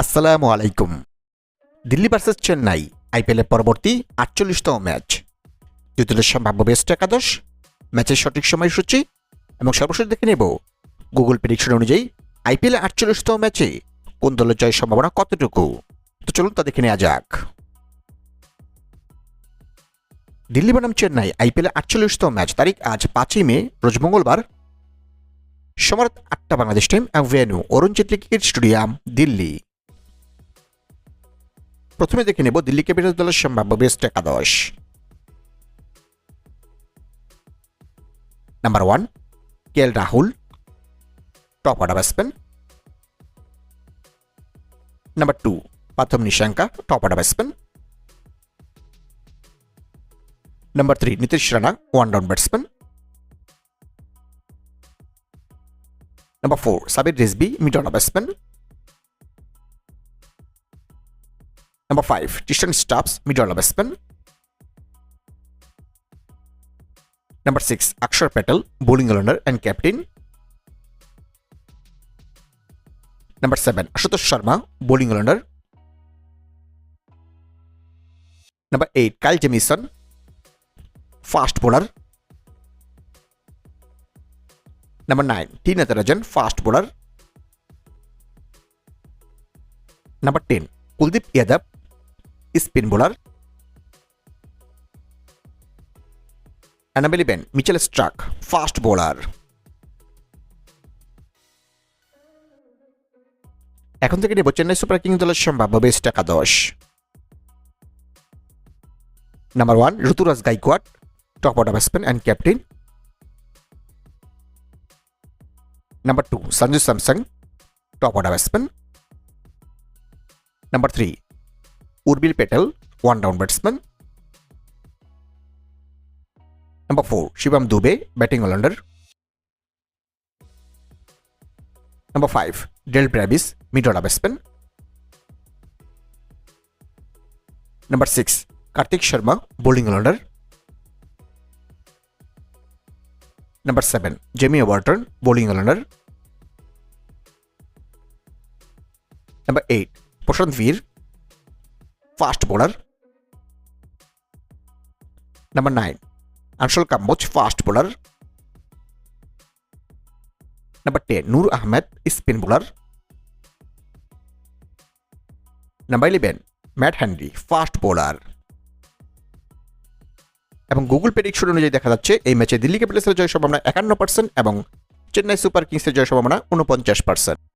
আসসালামু আলাইকুম। দিল্লি ভার্সেস চেন্নাই আইপিএলের পরবর্তী ৪৮তম ম্যাচ, দুই দলের সম্ভাব্য বেস্ট একাদশ, ম্যাচের সঠিক সময়সূচি এবং সর্বশেষ দেখে নেব গুগল প্রেডিকশন অনুযায়ী আইপিএলের ৪৮তম ম্যাচে কোন দলের জয়ের সম্ভাবনা কতটুকু। তো চলুন তা দেখে নেওয়া যাক। দিল্লি বনাম চেন্নাই আইপিএলের ৪৮তম ম্যাচ, তারিখ আজ ৫ই মে, রোজ মঙ্গলবার, সময় ৮টা বাংলাদেশ টাইম এবং venue Arun Jaitley cricket stadium, Delhi. প্রথমে দেখে নেব দিল্লি ক্যাপিটালস দলের সম্ভাব্য বেস্ট একাদশ। Number 1 KL Rahul, top order batsman. Number 2 প্রথম Nissanka, top order batsman. Number 3 Nitish Rana, one down batsman. Number 4 Sabir Rizvi, mid order batsman. Number 5 Tristan Stubbs, mid order batsman. Number 6 Akshar Patel, bowling all-rounder and captain. Number 7 Ashutosh Sharma, bowling all-rounder. Number 8 Kyle Jamieson, fast bowler. Number 9 T Natarajan, fast bowler. Number 10 Kuldeep Yadav, spin bowler. And number 11 Mitchell Starc, fast bowler. এখন থেকে নেব Chennai super Kings দলের সম্ভাব্য best একাদশ। Number 1 Ruturaj Gaikwad, top order batsman and captain. Number 2 Sanju Samson, top order batsman. Number 3 উর্বিল Patel, one down batsman. Number 4 Shivam Dube, batting allrounder. Number 5 Dale Brevis, mid order batsman. Number 6 Kartik Sharma, bowling allrounder. Number 7 Jamie Overton, bowling allrounder. Number 8 Prashant Veer, fast bowler. Number 9 Anshul Kamboj, fast bowler. Number 10 Noor Ahmad, spin bowler. Number 11 Matt Henry, fast bowler. এবং Google prediction অনুযায়ী দেখা যাচ্ছে এই ম্যাচে দিল্লি ক্যাপিটালসের জয়ের সম্ভাবনা ৫১% এবং Chennai super কিংসের জয়ের সম্ভাবনা ৪৯%।